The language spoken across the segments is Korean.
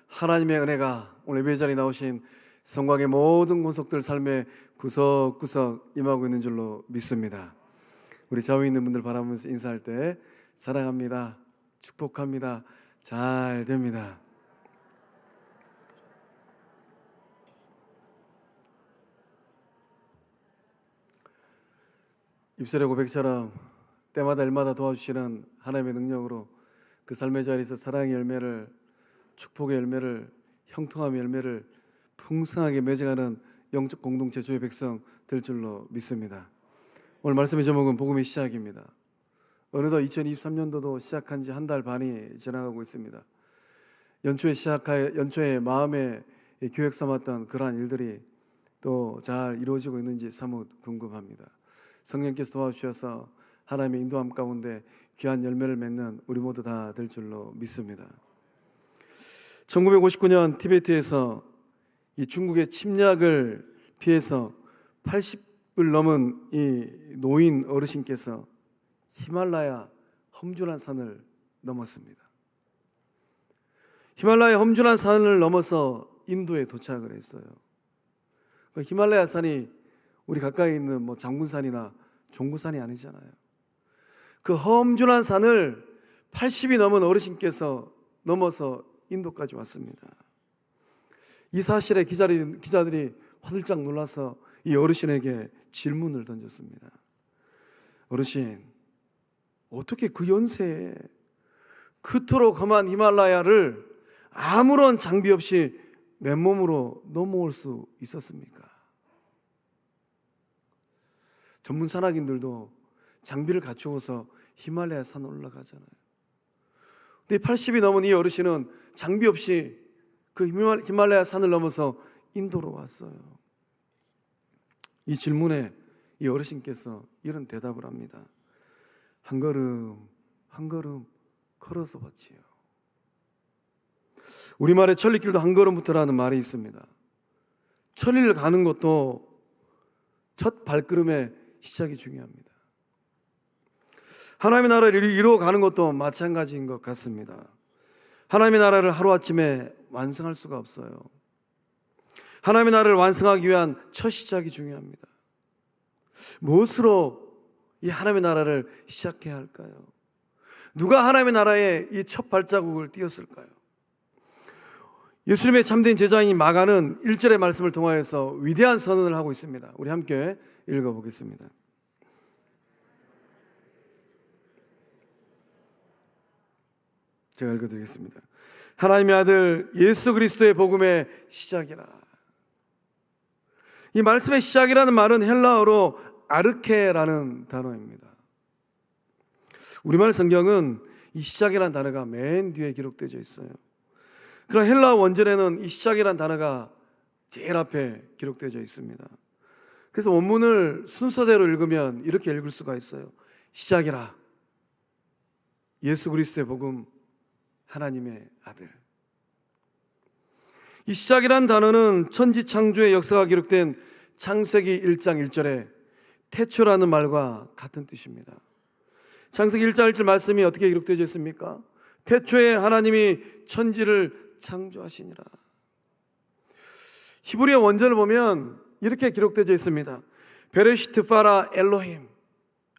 하나님의 은혜가 오늘 예배 자리에 나오신 성곽의 모든 권속들 삶의 구석구석 임하고 있는 줄로 믿습니다. 우리 좌우에 있는 분들 바라보면서 인사할 때 사랑합니다, 축복합니다, 잘 됩니다. 입술의 고백처럼 때마다 일마다 도와주시는 하나님의 능력으로 그 삶의 자리에서 사랑의 열매를, 축복의 열매를, 형통함의 열매를 풍성하게 맺어가는 영적 공동체 주의 백성 될 줄로 믿습니다. 오늘 말씀의 제목은 복음의 시작입니다. 어느덧 2023년도도 시작한 지 한 달 반이 지나가고 있습니다. 연초에 마음에 계획 삼았던 그러한 일들이 또 잘 이루어지고 있는지 사뭇 궁금합니다. 성령께서 도와주셔서 하나님의 인도함 가운데 귀한 열매를 맺는 우리 모두 다 될 줄로 믿습니다. 1959년 티베트에서 이 중국의 침략을 피해서 80을 넘은 이 노인 어르신께서 히말라야 험준한 산을 넘었습니다. 히말라야 험준한 산을 넘어서 인도에 도착을 했어요. 히말라야 산이 우리 가까이 있는 장군산이나 종구산이 아니잖아요. 그 험준한 산을 80이 넘은 어르신께서 넘어서 인도까지 왔습니다. 이 사실에 기자들이 화들짝 놀라서 이 어르신에게 질문을 던졌습니다. 어르신, 어떻게 그 연세에 그토록 험한 히말라야를 아무런 장비 없이 맨몸으로 넘어올 수 있었습니까? 전문 산악인들도 장비를 갖추어서 히말라야 산에 올라가잖아요. 근데 80이 넘은 이 어르신은 장비 없이 그 히말라야 산을 넘어서 인도로 왔어요. 이 질문에 이 어르신께서 이런 대답을 합니다. 한 걸음 한 걸음 걸어서 왔지요. 우리말에 천리길도 한 걸음부터라는 말이 있습니다. 천리를 가는 것도 첫 발걸음의 시작이 중요합니다. 하나님의 나라를 이루어가는 것도 마찬가지인 것 같습니다. 하나님의 나라를 하루아침에 완성할 수가 없어요. 하나님의 나라를 완성하기 위한 첫 시작이 중요합니다. 무엇으로 이 하나님의 나라를 시작해야 할까요? 누가 하나님의 나라에 이 첫 발자국을 띄었을까요? 예수님의 참된 제자인 마가는 1절의 말씀을 통하여서 위대한 선언을 하고 있습니다. 우리 함께 읽어보겠습니다. 제가 읽어드리겠습니다. 하나님의 아들 예수 그리스도의 복음의 시작이라. 이 말씀의 시작이라는 말은 헬라어로 아르케라는 단어입니다. 우리말 성경은 이 시작이라는 단어가 맨 뒤에 기록되어 있어요. 그러나 헬라어 원전에는 이 시작이라는 단어가 제일 앞에 기록되어 있습니다. 그래서 원문을 순서대로 읽으면 이렇게 읽을 수가 있어요. 시작이라. 예수 그리스도의 복음, 하나님의 아들. 이 시작이라는 단어는 천지창조의 역사가 기록된 창세기 1장 1절에 태초라는 말과 같은 뜻입니다. 창세기 1장 1절 말씀이 어떻게 기록되어 있습니까? 태초에 하나님이 천지를 창조하시니라. 히브리어 원전을 보면 이렇게 기록되어 있습니다. 베레시트 파라 엘로힘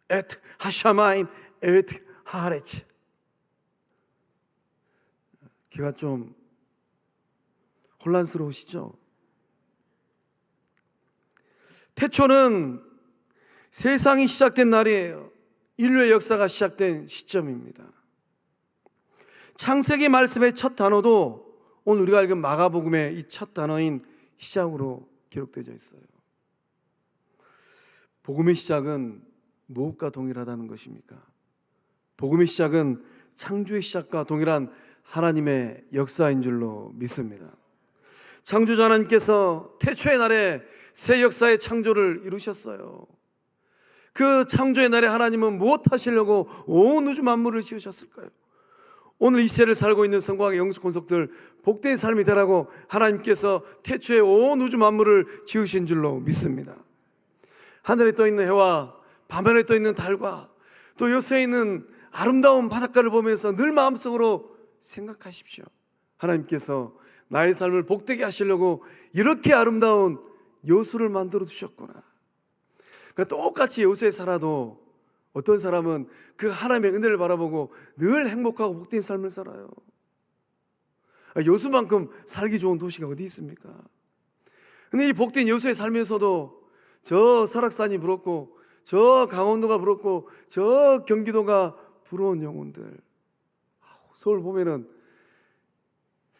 에트 하샤마임 에트 하레츠. 귀가 좀 혼란스러우시죠? 태초는 세상이 시작된 날이에요. 인류의 역사가 시작된 시점입니다. 창세기 말씀의 첫 단어도 오늘 우리가 읽은 마가복음의 이 첫 단어인 시작으로 기록되어 있어요. 복음의 시작은 무엇과 동일하다는 것입니까? 복음의 시작은 창조의 시작과 동일한 하나님의 역사인 줄로 믿습니다. 창조자 하나님께서 태초의 날에 새 역사의 창조를 이루셨어요. 그 창조의 날에 하나님은 무엇 하시려고 온 우주 만물을 지으셨을까요? 오늘 이 시대를 살고 있는 성곽의 영적 권속들 복된 삶이 되라고 하나님께서 태초에 온 우주 만물을 지으신 줄로 믿습니다. 하늘에 떠있는 해와 밤하늘에 떠있는 달과 또 여수에 있는 아름다운 바닷가를 보면서 늘 마음속으로 생각하십시오. 하나님께서 나의 삶을 복되게 하시려고 이렇게 아름다운 여수를 만들어 두셨구나. 그러니까 똑같이 여수에 살아도 어떤 사람은 그 하나님의 은혜를 바라보고 늘 행복하고 복된 삶을 살아요. 여수만큼 살기 좋은 도시가 어디 있습니까? 근데 이 복된 여수에 살면서도 저 설악산이 부럽고 저 강원도가 부럽고 저 경기도가 부러운 영혼들. 서울 보면은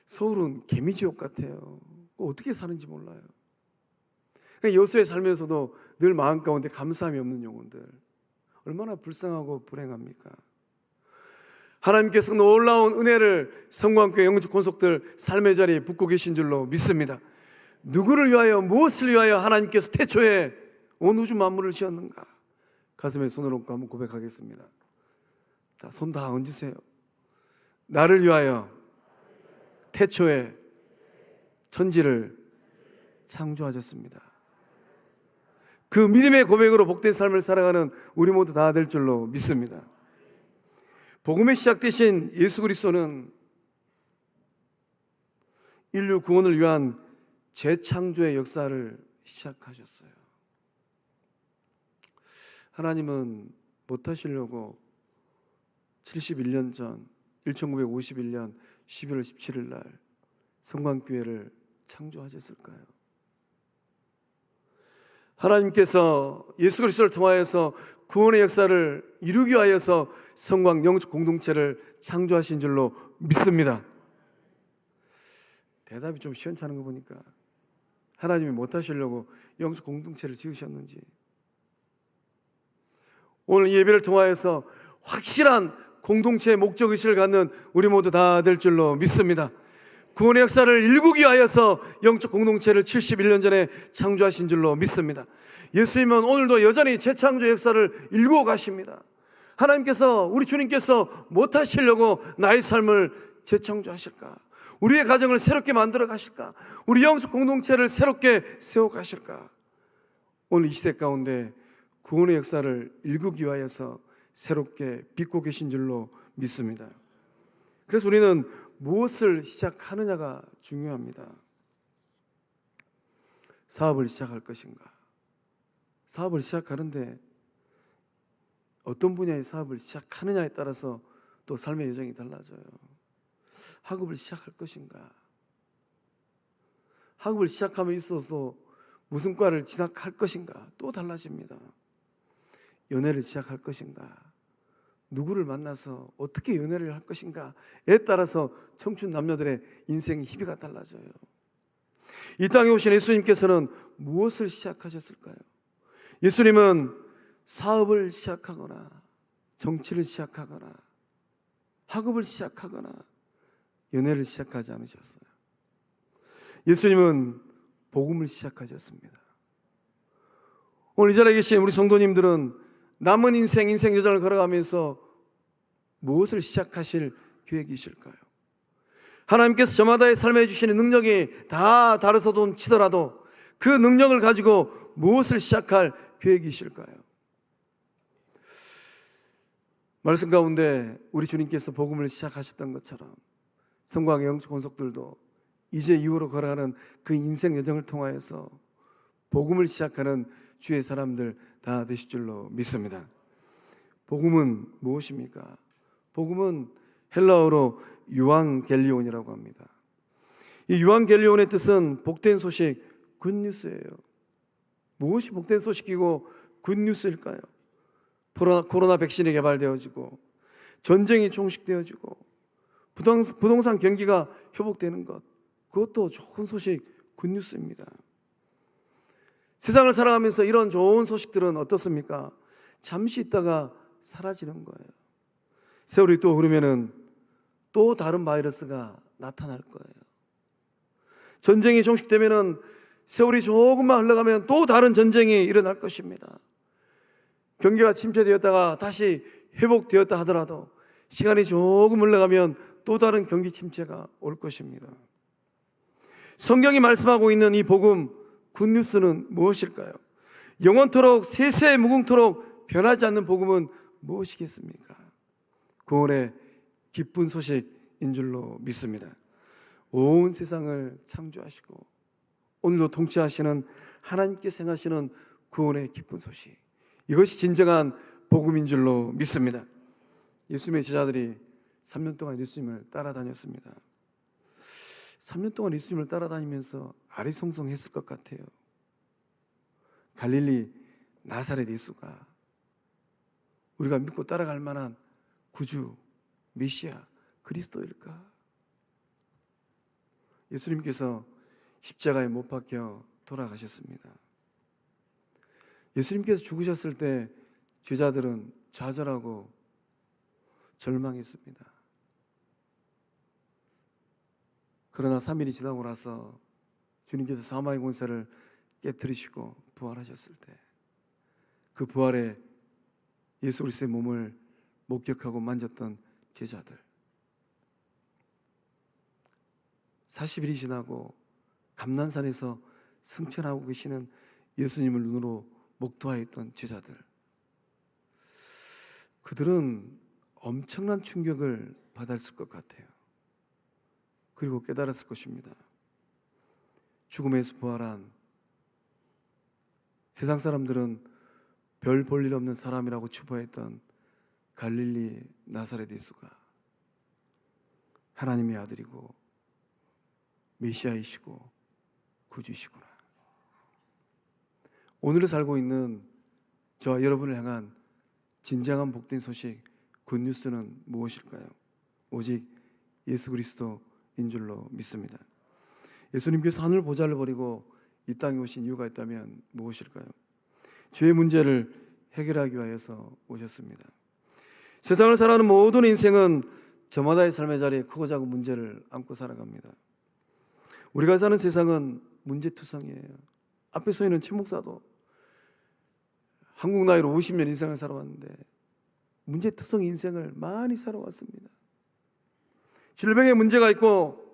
서울은 개미지옥 같아요. 어떻게 사는지 몰라요. 여수에 살면서도 늘 마음 가운데 감사함이 없는 영혼들, 얼마나 불쌍하고 불행합니까? 하나님께서 놀라운 은혜를 성광교회 영적 권속들 삶의 자리에 붓고 계신 줄로 믿습니다. 누구를 위하여, 무엇을 위하여 하나님께서 태초에 온 우주 만물을 지었는가? 가슴에 손을 얹고 한번 고백하겠습니다. 손 다 얹으세요. 나를 위하여 태초에 천지를 창조하셨습니다. 그 믿음의 고백으로 복된 삶을 살아가는 우리 모두 다 될 줄로 믿습니다. 복음의 시작 되신 예수 그리스도는 인류 구원을 위한 재창조의 역사를 시작하셨어요. 하나님은 못하시려고 71년 전 1951년 12월 17일 날 성광교회를 창조하셨을까요? 하나님께서 예수 그리스도를 통하여서 구원의 역사를 이루기 위하여서 성광 영적 공동체를 창조하신 줄로 믿습니다. 대답이 좀 시원찮은 거 보니까 하나님이 못하시려고 영적 공동체를 지으셨는지, 오늘 이 예배를 통하여서 확실한 공동체의 목적의식을 갖는 우리 모두 다 될 줄로 믿습니다. 구원의 역사를 일구기 위하여서 영적 공동체를 71년 전에 창조하신 줄로 믿습니다. 예수님은 오늘도 여전히 재창조 역사를 일구어 가십니다. 하나님께서, 우리 주님께서 못하시려고 나의 삶을 재창조하실까? 우리의 가정을 새롭게 만들어 가실까? 우리 영적 공동체를 새롭게 세워 가실까? 오늘 이 시대 가운데 구원의 역사를 일구기 위하여서 새롭게 빚고 계신 줄로 믿습니다. 그래서 우리는 무엇을 시작하느냐가 중요합니다. 사업을 시작할 것인가? 사업을 시작하는데 어떤 분야의 사업을 시작하느냐에 따라서 또 삶의 여정이 달라져요. 학업을 시작할 것인가? 학업을 시작함에 있어서 무슨 과를 진학할 것인가? 또 달라집니다. 연애를 시작할 것인가? 누구를 만나서 어떻게 연애를 할 것인가에 따라서 청춘 남녀들의 인생 희비가 달라져요. 이 땅에 오신 예수님께서는 무엇을 시작하셨을까요? 예수님은 사업을 시작하거나 정치를 시작하거나 학업을 시작하거나 연애를 시작하지 않으셨어요. 예수님은 복음을 시작하셨습니다. 오늘 이 자리에 계신 우리 성도님들은 남은 인생 여정을 걸어가면서 무엇을 시작하실 계획이실까요? 하나님께서 저마다의 삶에 주시는 능력이 다 다르서도 치더라도 그 능력을 가지고 무엇을 시작할 계획이실까요? 말씀 가운데 우리 주님께서 복음을 시작하셨던 것처럼 성광의 영적 권속들도 이제 이후로 걸어가는 그 인생 여정을 통하여서 복음을 시작하는 주의 사람들 다 되실 줄로 믿습니다. 복음은 무엇입니까? 복음은 헬라어로 유앙겔리온이라고 합니다. 이 유앙겔리온의 뜻은 복된 소식, 굿뉴스예요. 무엇이 복된 소식이고 굿뉴스일까요? 코로나 백신이 개발되어지고 전쟁이 종식되어지고 부동산 경기가 회복되는 것, 그것도 좋은 소식, 굿뉴스입니다. 세상을 살아가면서 이런 좋은 소식들은 어떻습니까? 잠시 있다가 사라지는 거예요. 세월이 또 흐르면은 또 다른 바이러스가 나타날 거예요. 전쟁이 종식되면은 세월이 조금만 흘러가면 또 다른 전쟁이 일어날 것입니다. 경기가 침체되었다가 다시 회복되었다 하더라도 시간이 조금 흘러가면 또 다른 경기 침체가 올 것입니다. 성경이 말씀하고 있는 이 복음, 굿뉴스는 무엇일까요? 영원토록 세세 무궁토록 변하지 않는 복음은 무엇이겠습니까? 구원의 기쁜 소식인 줄로 믿습니다. 온 세상을 창조하시고 오늘도 통치하시는 하나님께서 행하시는 구원의 기쁜 소식, 이것이 진정한 복음인 줄로 믿습니다. 예수님의 제자들이 3년 동안 예수님을 따라다녔습니다. 3년 동안 예수님을 따라다니면서 아리송송했을 것 같아요. 갈릴리 나사렛 예수가 우리가 믿고 따라갈 만한 구주, 메시아, 그리스도일까? 예수님께서 십자가에 못 박혀 돌아가셨습니다. 예수님께서 죽으셨을 때 제자들은 좌절하고 절망했습니다. 그러나 3일이 지나고 나서 주님께서 사마의 권세를 깨뜨리시고 부활하셨을 때 그 부활에 예수 그리스도의 몸을 목격하고 만졌던 제자들, 40일이 지나고 감난산에서 승천하고 계시는 예수님을 눈으로 목도하였던 제자들, 그들은 엄청난 충격을 받았을 것 같아요. 그리고 깨달았을 것입니다. 죽음에서 부활한 세상 사람들은 별 볼 일 없는 사람이라고 추모했던 갈릴리 나사렛 예수가 하나님의 아들이고 메시아이시고 구주이시구나. 오늘을 살고 있는 저와 여러분을 향한 진정한 복된 소식, 굿뉴스는 무엇일까요? 오직 예수 그리스도인 줄로 믿습니다. 예수님께서 하늘 보좌를 버리고 이 땅에 오신 이유가 있다면 무엇일까요? 죄의 문제를 해결하기 위하여서 오셨습니다. 세상을 살아가는 모든 인생은 저마다의 삶의 자리에 크고 작은 문제를 안고 살아갑니다. 우리가 사는 세상은 문제투성이에요. 앞에 서 있는 최 목사도 한국 나이로 50년 인생을 살아왔는데 문제투성 인생을 많이 살아왔습니다. 질병의 문제가 있고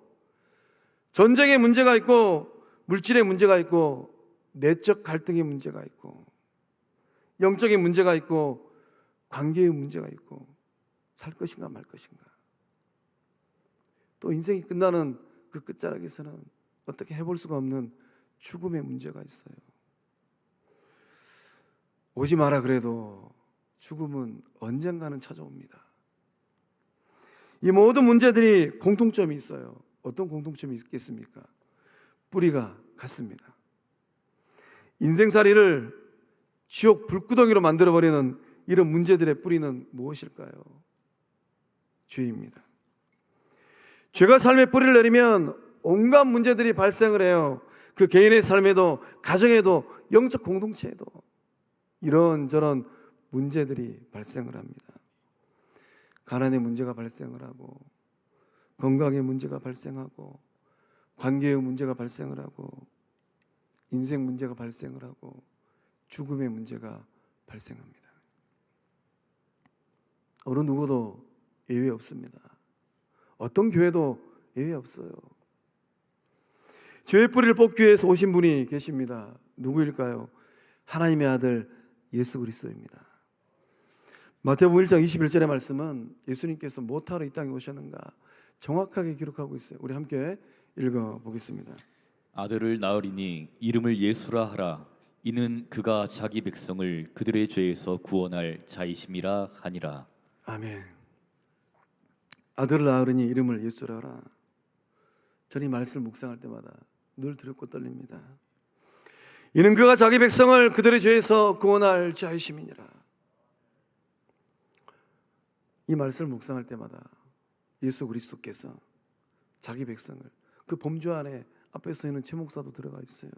전쟁의 문제가 있고 물질의 문제가 있고 내적 갈등의 문제가 있고 영적인 문제가 있고 관계의 문제가 있고 살 것인가 말 것인가. 또 인생이 끝나는 그 끝자락에서는 어떻게 해볼 수가 없는 죽음의 문제가 있어요. 오지 마라 그래도 죽음은 언젠가는 찾아옵니다. 이 모든 문제들이 공통점이 있어요. 어떤 공통점이 있겠습니까? 뿌리가 같습니다. 인생살이를 지옥 불구덩이로 만들어버리는 이런 문제들의 뿌리는 무엇일까요? 죄입니다. 죄가 삶의 뿌리를 내리면 온갖 문제들이 발생을 해요. 그 개인의 삶에도 가정에도 영적 공동체에도 이런저런 문제들이 발생을 합니다. 가난의 문제가 발생을 하고 건강의 문제가 발생하고 관계의 문제가 발생을 하고 인생 문제가 발생을 하고 죽음의 문제가 발생합니다. 어느 누구도 예외 없습니다. 어떤 교회도 예외 없어요. 죄의 뿌리를 뽑기 위해서 오신 분이 계십니다. 누구일까요? 하나님의 아들 예수 그리스도입니다. 마태복음 1장 21절의 말씀은 예수님께서 무엇하러 이 땅에 오셨는가 정확하게 기록하고 있어요. 우리 함께 읽어보겠습니다. 아들을 낳으리니 이름을 예수라 하라. 이는 그가 자기 백성을 그들의 죄에서 구원할 자이심이라 하니라. 아멘. 아들을 낳으리니 이름을 예수라 하라. 저는 이 말씀을 묵상할 때마다 늘 두렵고 떨립니다. 이는 그가 자기 백성을 그들의 죄에서 구원할 자이심이니라. 이 말씀을 묵상할 때마다 예수 그리스도께서 자기 백성을, 그 범주 안에 앞에 서 있는 최 목사도 들어가 있어요.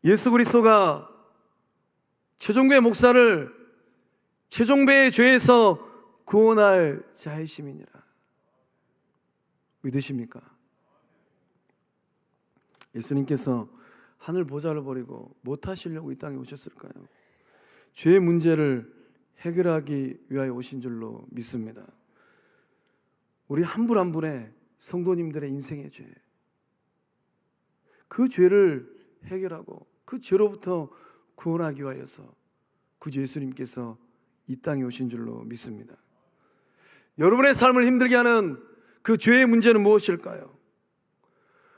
예수 그리스도가 최종배의 목사를 최종배의 죄에서 구원할 자이심이니라. 믿으십니까? 예수님께서 하늘 보좌를 버리고 못하시려고 이 땅에 오셨을까요? 죄의 문제를 해결하기 위하여 오신 줄로 믿습니다. 우리 한 분 한 분의 성도님들의 인생의 죄, 그 죄를 해결하고 그 죄로부터 구원하기 위하여서 구주 예수님께서 이 땅에 오신 줄로 믿습니다. 여러분의 삶을 힘들게 하는 그 죄의 문제는 무엇일까요?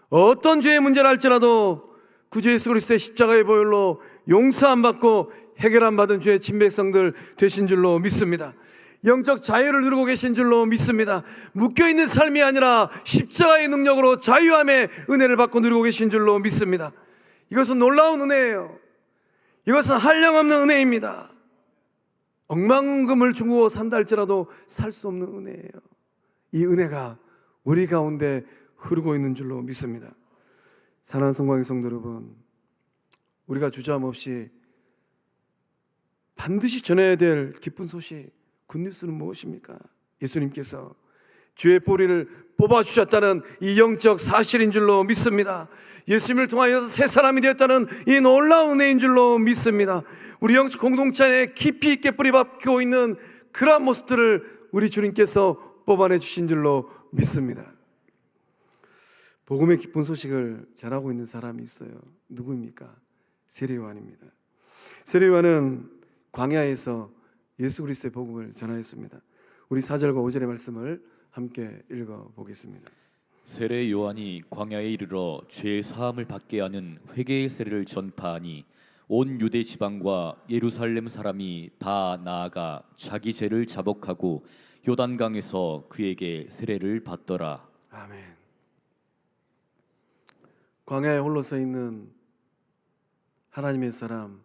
어떤 죄의 문제를 할지라도 구주 예수 그리스도의 십자가의 보혈로 용서 안 받고 해결 안 받은 죄의 친백성들 되신 줄로 믿습니다. 영적 자유를 누리고 계신 줄로 믿습니다. 묶여있는 삶이 아니라 십자가의 능력으로 자유함의 은혜를 받고 누리고 계신 줄로 믿습니다. 이것은 놀라운 은혜예요. 이것은 한량없는 은혜입니다. 억만금을 주고 산다 할지라도 살 수 없는 은혜예요. 이 은혜가 우리 가운데 흐르고 있는 줄로 믿습니다. 사랑하는 성광의 성도 여러분, 우리가 주저함없이 반드시 전해야 될 기쁜 소식, 굿뉴스는 무엇입니까? 예수님께서 죄의 뿌리를 뽑아주셨다는 이 영적 사실인 줄로 믿습니다. 예수님을 통하여서 새 사람이 되었다는 이 놀라운 은혜인 줄로 믿습니다. 우리 영적 공동체 안에 깊이 있게 뿌리박히고 있는 그러한 모습들을 우리 주님께서 뽑아내 주신 줄로 믿습니다. 복음의 기쁜 소식을 전하고 있는 사람이 있어요. 누구입니까? 세례요한입니다. 세례요한은 광야에서 예수 그리스도의 복음을 전하였습니다. 우리 4절과 5절의 말씀을 함께 읽어보겠습니다. 세례 요한이 광야에 이르러 죄 사함을 받게 하는 회개의 세례를 전파하니 온 유대 지방과 예루살렘 사람이 다 나아가 자기 죄를 자복하고 요단강에서 그에게 세례를 받더라. 아멘. 광야에 홀로 서 있는 하나님의 사람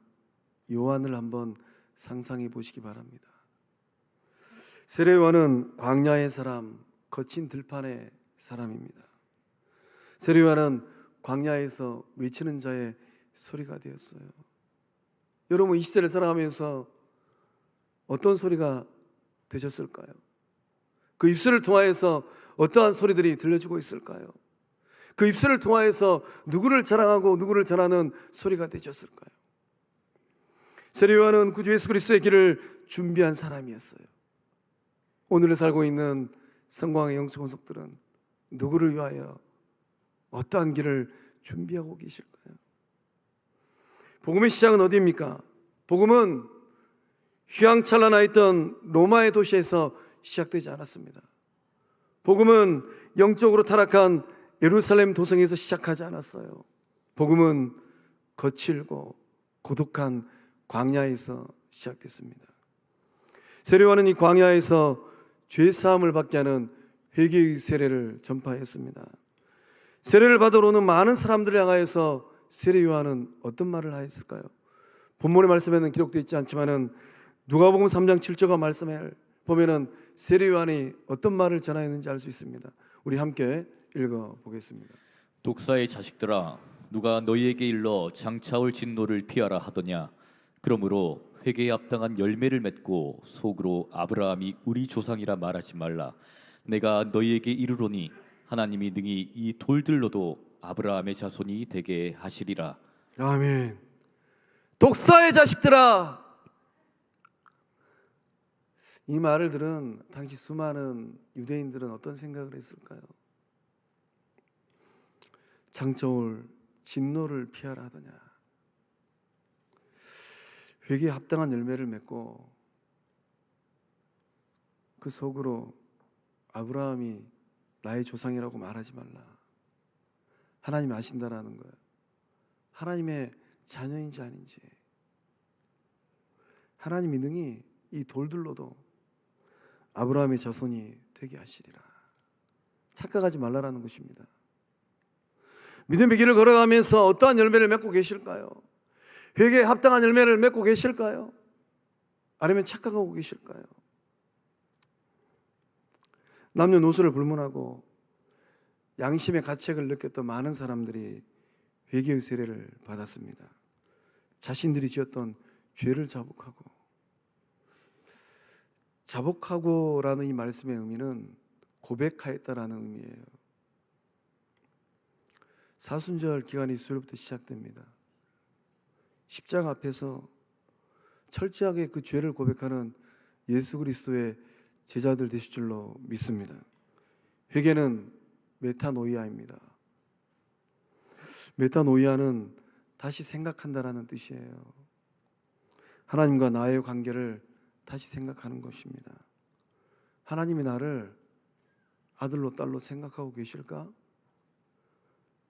요한을 한번 상상해 보시기 바랍니다. 세례 요한은 광야의 사람, 거친 들판의 사람입니다. 세례 요한은 광야에서 외치는 자의 소리가 되었어요. 여러분, 이 시대를 살아가면서 어떤 소리가 되셨을까요? 그 입술을 통하여서 어떠한 소리들이 들려주고 있을까요? 그 입술을 통하여서 누구를 자랑하고 누구를 전하는 소리가 되셨을까요? 세례 요한은 구주 예수 그리스도의 길을 준비한 사람이었어요. 오늘을 살고 있는 성광의 영적 권속들은 누구를 위하여 어떠한 길을 준비하고 계실까요? 복음의 시작은 어디입니까? 복음은 휘황찬란하 있던 로마의 도시에서 시작되지 않았습니다. 복음은 영적으로 타락한 예루살렘 도성에서 시작하지 않았어요. 복음은 거칠고 고독한 광야에서 시작됐습니다. 세례 요한은 이 광야에서 죄 사함을 받게 하는 회개의 세례를 전파했습니다. 세례를 받으러 오는 많은 사람들을 향하여서 세례 요한은 어떤 말을 하였을까요? 본문의 말씀에는 기록되어 있지 않지만은 누가복음 3장 7절과 말씀에 보면은 세례 요한이 어떤 말을 전하였는지 알 수 있습니다. 우리 함께 읽어 보겠습니다. 독사의 자식들아, 누가 너희에게 일러 장차올 진노를 피하라 하더냐? 그러므로 회개에 합당한 열매를 맺고 속으로 아브라함이 우리 조상이라 말하지 말라. 내가 너희에게 이르노니 하나님이 능히 이 돌들로도 아브라함의 자손이 되게 하시리라. 아멘. 독사의 자식들아, 이 말을 들은 당시 수많은 유대인들은 어떤 생각을 했을까요? 장차올 진노를 피하라 하더냐? 회개에 합당한 열매를 맺고 그 속으로 아브라함이 나의 조상이라고 말하지 말라. 하나님이 아신다라는 거예요. 하나님의 자녀인지 아닌지. 하나님이 능히 이 돌들로도 아브라함의 자손이 되게 하시리라. 착각하지 말라라는 것입니다. 믿음의 길을 걸어가면서 어떠한 열매를 맺고 계실까요? 회개에 합당한 열매를 맺고 계실까요? 아니면 착각하고 계실까요? 남녀노소를 불문하고 양심의 가책을 느꼈던 많은 사람들이 회개의 세례를 받았습니다. 자신들이 지었던 죄를 자복하고라는 이 말씀의 의미는 고백하였다라는 의미예요. 사순절 기간이 수요일부터 시작됩니다. 십자가 앞에서 철저하게 그 죄를 고백하는 예수 그리스도의 제자들 되실 줄로 믿습니다. 회개는 메타노이아입니다. 메타노이아는 다시 생각한다라는 뜻이에요. 하나님과 나의 관계를 다시 생각하는 것입니다. 하나님이 나를 아들로 딸로 생각하고 계실까?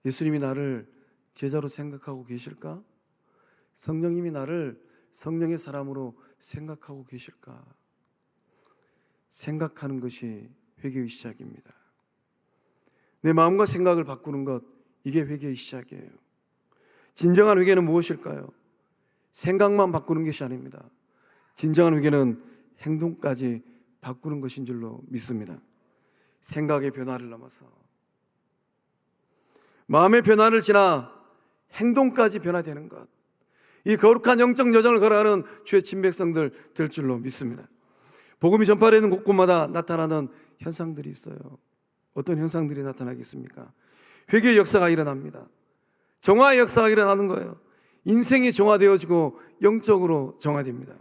예수님이 나를 제자로 생각하고 계실까? 성령님이 나를 성령의 사람으로 생각하고 계실까? 생각하는 것이 회개의 시작입니다. 내 마음과 생각을 바꾸는 것, 이게 회개의 시작이에요. 진정한 회개는 무엇일까요? 생각만 바꾸는 것이 아닙니다. 진정한 회개는 행동까지 바꾸는 것인 줄로 믿습니다. 생각의 변화를 넘어서 마음의 변화를 지나 행동까지 변화되는 것, 이 거룩한 영적 여정을 걸어가는 주의 친백성들 될 줄로 믿습니다. 복음이 전파되는 곳곳마다 나타나는 현상들이 있어요. 어떤 현상들이 나타나겠습니까? 회개의 역사가 일어납니다. 정화의 역사가 일어나는 거예요. 인생이 정화되어지고 영적으로 정화됩니다.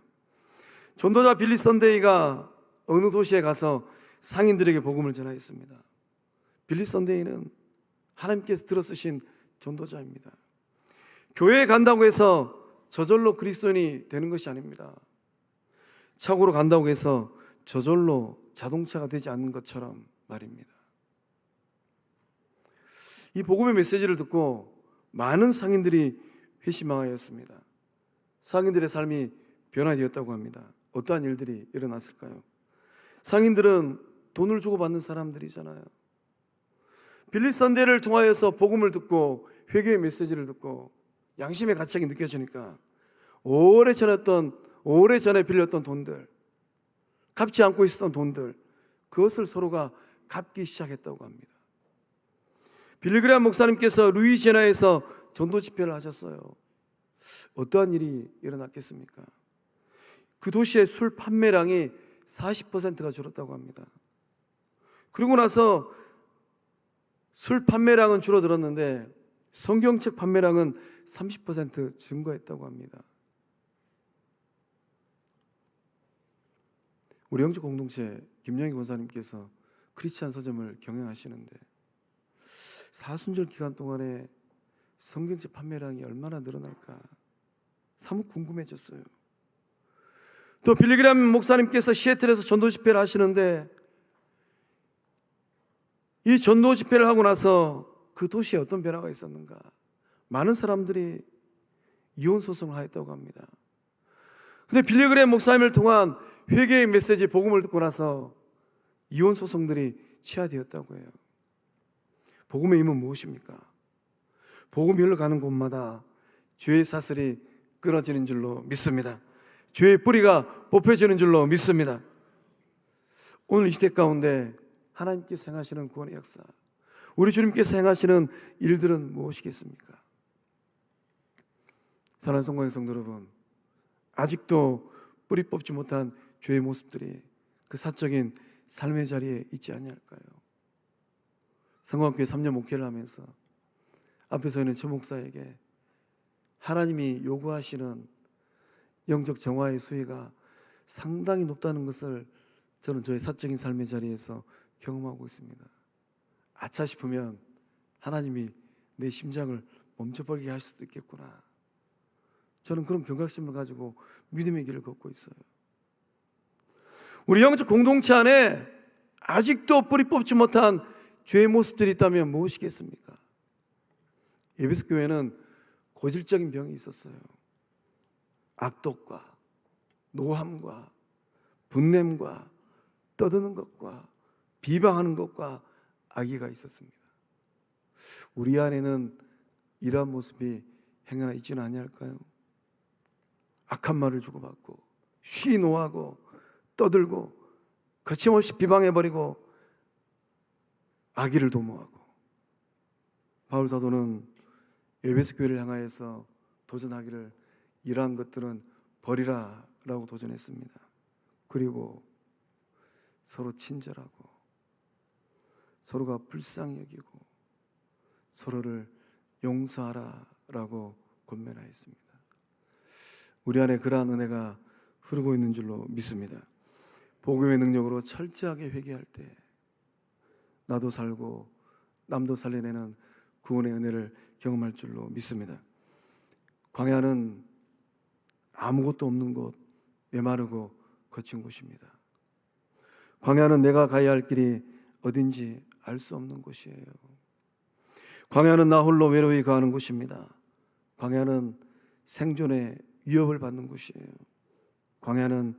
전도자 빌리 선데이가 어느 도시에 가서 상인들에게 복음을 전하였습니다. 빌리 선데이는 하나님께서 들어쓰신 전도자입니다. 교회에 간다고 해서 저절로 그리스도인이 되는 것이 아닙니다. 차고로 간다고 해서 저절로 자동차가 되지 않는 것처럼 말입니다. 이 복음의 메시지를 듣고 많은 상인들이 회심하였습니다. 상인들의 삶이 변화되었다고 합니다. 어떠한 일들이 일어났을까요? 상인들은 돈을 주고 받는 사람들이잖아요. 빌리 선데이를 통하여서 복음을 듣고 회개의 메시지를 듣고 양심의 가책이 느껴지니까 오래전에 빌렸던 돈들, 갚지 않고 있었던 돈들, 그것을 서로가 갚기 시작했다고 합니다. 빌리그레암 목사님께서 루이지애나에서 전도 집회를 하셨어요. 어떠한 일이 일어났겠습니까? 그 도시의 술 판매량이 40%가 줄었다고 합니다. 그리고 나서 술 판매량은 줄어들었는데 성경책 판매량은 30% 증가했다고 합니다. 우리 영적 공동체 김영희 권사님께서 크리스찬 서점을 경영하시는데 사순절 기간 동안에 성경책 판매량이 얼마나 늘어날까 사뭇 궁금해졌어요. 또 빌리그레암 목사님께서 시애틀에서 전도 집회를 하시는데 이 전도 집회를 하고 나서 그 도시에 어떤 변화가 있었는가? 많은 사람들이 이혼 소송을 하였다고 합니다. 근데 빌리그레암 목사님을 통한 회개의 메시지 복음을 듣고 나서 이혼 소송들이 취하되었다고 해요. 복음의 힘은 무엇입니까? 복음이 흘러가는 곳마다 죄의 사슬이 끊어지는 줄로 믿습니다. 죄의 뿌리가 뽑혀지는 줄로 믿습니다. 오늘 이 시대 가운데 하나님께서 행하시는 구원의 역사, 우리 주님께서 행하시는 일들은 무엇이겠습니까? 사랑하는 성도의 성도 여러분, 아직도 뿌리 뽑지 못한 죄의 모습들이 그 사적인 삶의 자리에 있지 않을까요? 성광교회 3년 목회를 하면서 앞에 서 있는 최 목사에게 하나님이 요구하시는 영적 정화의 수위가 상당히 높다는 것을 저는 저의 사적인 삶의 자리에서 경험하고 있습니다. 아차 싶으면 하나님이 내 심장을 멈춰버리게 할 수도 있겠구나. 저는 그런 경각심을 가지고 믿음의 길을 걷고 있어요. 우리 영적 공동체 안에 아직도 뿌리 뽑지 못한 죄의 모습들이 있다면 무엇이겠습니까? 에베소 교회는 고질적인 병이 있었어요. 악독과 노함과 분냄과 떠드는 것과 비방하는 것과 악의가 있었습니다. 우리 안에는 이러한 모습이 행하나 있지는 아니할까요? 악한 말을 주고받고 쉬노하고 떠들고 거침없이 비방해버리고 악의를 도모하고, 바울 사도는 에베소 교회를 향하여서 도전하기를 이러한 것들은 버리라 라고 도전했습니다. 그리고 서로 친절하고 서로가 불쌍히 여기고 서로를 용서하라 라고 권면하였습니다. 우리 안에 그러한 은혜가 흐르고 있는 줄로 믿습니다. 복음의 능력으로 철저하게 회개할 때 나도 살고 남도 살려내는 구원의 은혜를 경험할 줄로 믿습니다. 광야는 아무것도 없는 곳, 메마르고 거친 곳입니다. 광야는 내가 가야 할 길이 어딘지 알 수 없는 곳이에요. 광야는 나 홀로 외로이 거하는 곳입니다. 광야는 생존의 위협을 받는 곳이에요. 광야는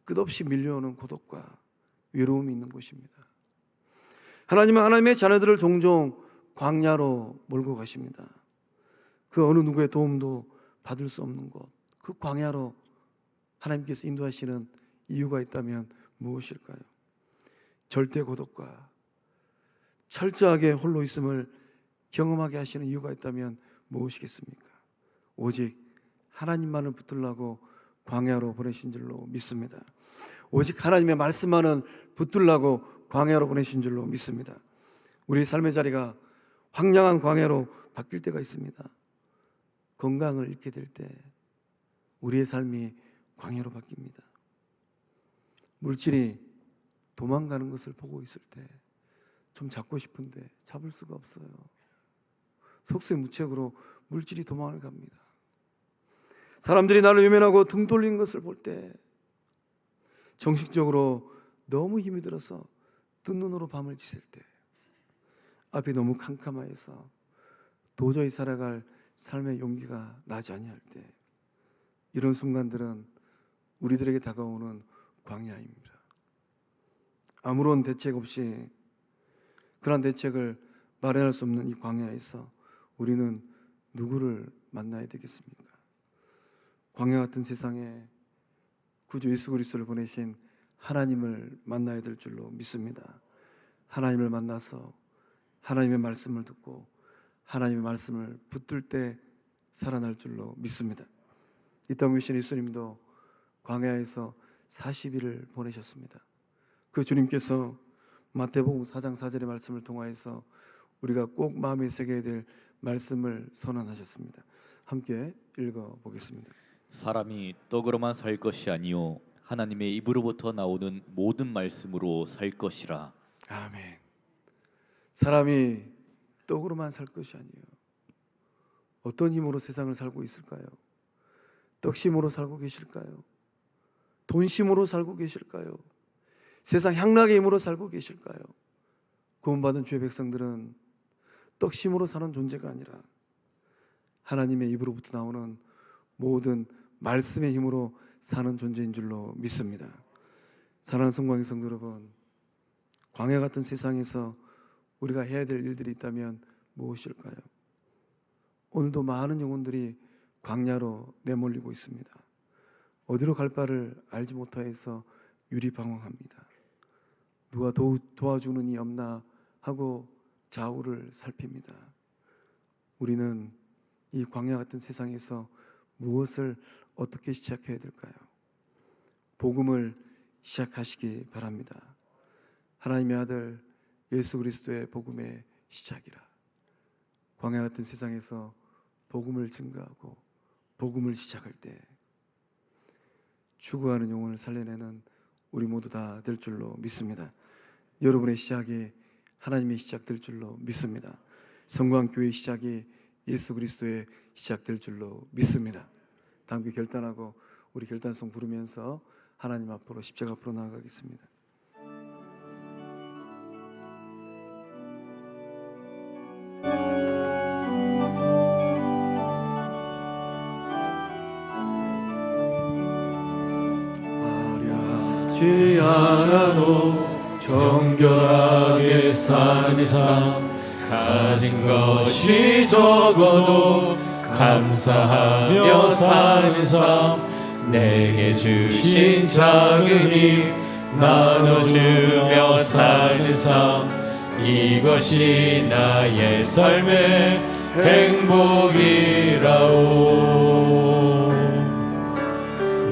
끝없이 밀려오는 고독과 외로움이 있는 곳입니다. 하나님은 하나님의 자녀들을 종종 광야로 몰고 가십니다. 그 어느 누구의 도움도 받을 수 없는 곳, 그 광야로 하나님께서 인도하시는 이유가 있다면 무엇일까요? 절대 고독과 철저하게 홀로 있음을 경험하게 하시는 이유가 있다면 무엇이겠습니까? 오직 하나님만을 붙들라고 광야로 보내신 줄로 믿습니다. 오직 하나님의 말씀만을 붙들라고 광야로 보내신 줄로 믿습니다. 우리의 삶의 자리가 황량한 광야로 바뀔 때가 있습니다. 건강을 잃게 될 때 우리의 삶이 광야로 바뀝니다. 물질이 도망가는 것을 보고 있을 때 좀 잡고 싶은데 잡을 수가 없어요. 속수무책으로 물질이 도망을 갑니다. 사람들이 나를 외면하고 등 돌린 것을 볼 때 정신적으로 너무 힘이 들어서 뜬 눈으로 밤을 지샐 때 앞이 너무 캄캄하여서 도저히 살아갈 삶의 용기가 나지 아니할 때 이런 순간들은 우리들에게 다가오는 광야입니다. 아무런 대책 없이 그런 대책을 마련할 수 없는 이 광야에서 우리는 누구를 만나야 되겠습니까? 광야 같은 세상에 구주 예수 그리스도를 보내신 하나님을 만나야 될 줄로 믿습니다. 하나님을 만나서 하나님의 말씀을 듣고 하나님의 말씀을 붙들 때 살아날 줄로 믿습니다. 이 땅 위신 예수님도 광야에서 40일을 보내셨습니다. 그 주님께서 마태복음 4장 4절의 말씀을 통하여서 우리가 꼭 마음에 새겨야 될 말씀을 선언하셨습니다. 함께 읽어보겠습니다. 사람이 떡으로만 살 것이 아니요 하나님의 입으로부터 나오는 모든 말씀으로 살 것이라. 아멘. 사람이 떡으로만 살 것이 아니에요. 어떤 힘으로 세상을 살고 있을까요? 떡심으로 살고 계실까요? 돈심으로 살고 계실까요? 세상 향락의 힘으로 살고 계실까요? 구원받은 주의 백성들은 떡심으로 사는 존재가 아니라 하나님의 입으로부터 나오는 모든 말씀의 힘으로 사는 존재인 줄로 믿습니다. 사랑하는 성광의 성도 여러분, 광야 같은 세상에서 우리가 해야 될 일들이 있다면 무엇일까요? 오늘도 많은 영혼들이 광야로 내몰리고 있습니다. 어디로 갈 바를 알지 못하여서 유리방황합니다. 누가 도와주는 이 없나 하고 좌우를 살핍니다. 우리는 이 광야 같은 세상에서 무엇을 어떻게 시작해야 될까요? 복음을 시작하시기 바랍니다. 하나님의 아들 예수 그리스도의 복음의 시작이라. 광야 같은 세상에서 복음을 증거하고 복음을 시작할 때 죽어가는 영혼을 살려내는 우리 모두 다 될 줄로 믿습니다. 여러분의 시작이 하나님의 시작될 줄로 믿습니다. 성광교회의 시작이 예수 그리스도의 시작될 줄로 믿습니다. 다 함께 결단하고 우리 결단송 부르면서 하나님 앞으로 십자가 앞으로 나아가겠습니다. 하지 않아도 정결하게 산 이상 가진 것이 적어도 감사하며 산 이상 내게 주신 작은 힘 나눠주며 산 이상 이것이 나의 삶의 행복이라오.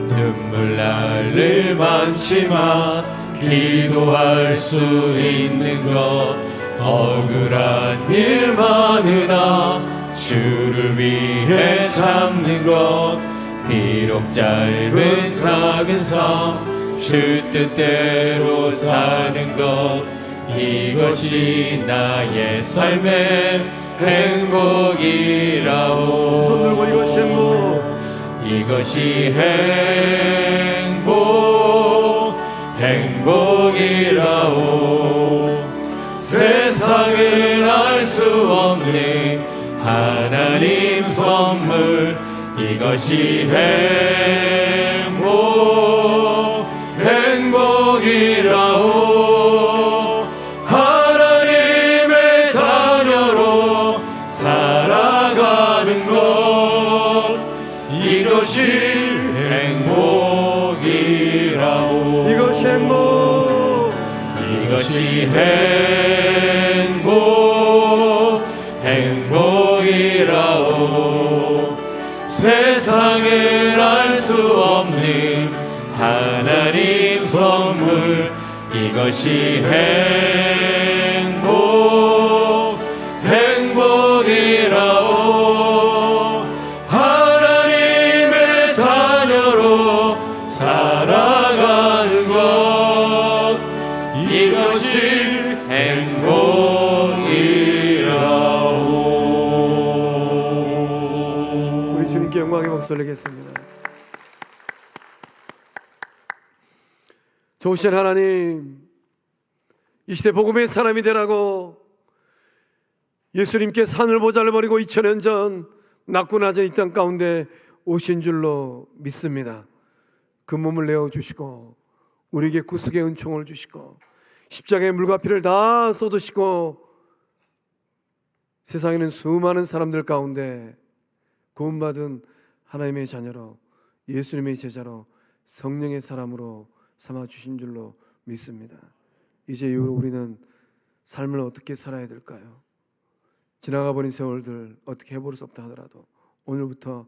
눈물 날릴 많지만 기도할 수 있는 것 억울한 일 많으나 주를 위해 참는 것 비록 짧은 작은 삶 주 뜻대로 사는 것 이것이 나의 삶의 행복이라오. 두 손 들고 이것이 행복, 이것이 행복이라오. 세상은 알 수 없는 하나님 선물 이것이 행복이라오. 하나님의 자녀로 살아가는 것 이것이 행복이라오. 이것이 이것이 행복이라오. 세상은 알 수 없는 하나님 선물 이것이 행복이라오. 하나님의 자녀로 살아가는 것 이것이 행복이라오. 우리 주님께 영광의 박수 올리겠습니다. 좋으신 하나님, 이 시대 복음의 사람이 되라고 예수님께 산을 보좌를 버리고 2000년 전 낮고 낮은 이 땅 가운데 오신 줄로 믿습니다. 그 몸을 내어주시고 우리에게 구속의 은총을 주시고 십자가의 물과 피를 다 쏟으시고 세상에는 수많은 사람들 가운데 구원받은 하나님의 자녀로 예수님의 제자로 성령의 사람으로 삼아주신 줄로 믿습니다. 이제 이후로 우리는 삶을 어떻게 살아야 될까요? 지나가 버린 세월들 어떻게 해볼 수 없다 하더라도 오늘부터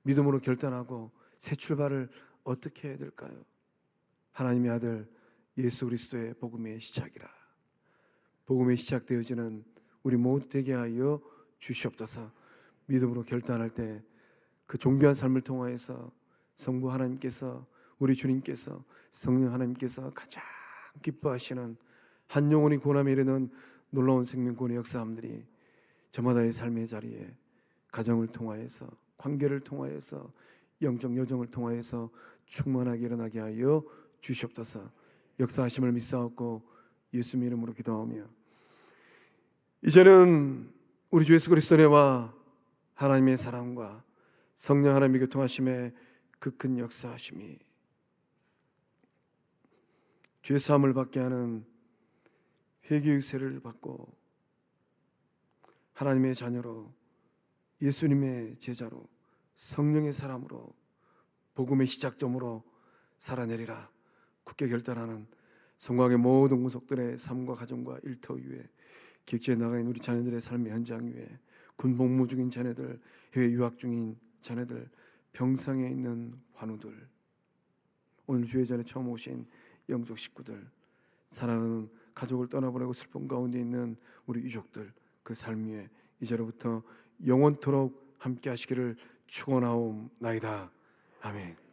믿음으로 결단하고 새 출발을 어떻게 해야 될까요? 하나님의 아들 예수 그리스도의 복음의 시작이라. 복음의 시작되어지는 우리 모두 되게 하여 주시옵소서. 믿음으로 결단할 때 그 존귀한 삶을 통하여서 성부 하나님께서, 우리 주님께서, 성령 하나님께서 가장 기뻐하시는 한 영혼이 구원함에 이르는 놀라운 생명권의 역사함들이 저마다의 삶의 자리에 가정을 통하여서, 관계를 통하여서, 영적 여정을 통하여서 충만하게 일어나게 하여 주시옵소서. 역사하심을 믿사옵고 예수님 이름으로 기도하며, 이제는 우리 주 예수 그리스도와 하나님의 사랑과 성령 하나님의 교통하심의 그 큰 역사하심이 죄 사함을 받게 하는 회개의 세를 받고 하나님의 자녀로, 예수님의 제자로, 성령의 사람으로, 복음의 시작점으로 살아내리라 굳게 결단하는 성곽의 모든 구속들의 삶과 가정과 일터 위에, 객지에 나가 있는 우리 자녀들의 삶의 현장 위에, 군 복무 중인 자녀들, 해외 유학 중인 자녀들, 병상에 있는 환우들, 오늘 주의 전에 처음 오신 영적 식구들, 사랑하는 가족을 떠나보내고 슬픔 가운데 있는 우리 유족들, 그 삶 위에 이제로부터 영원토록 함께 하시기를 축원하옵나이다. 아멘.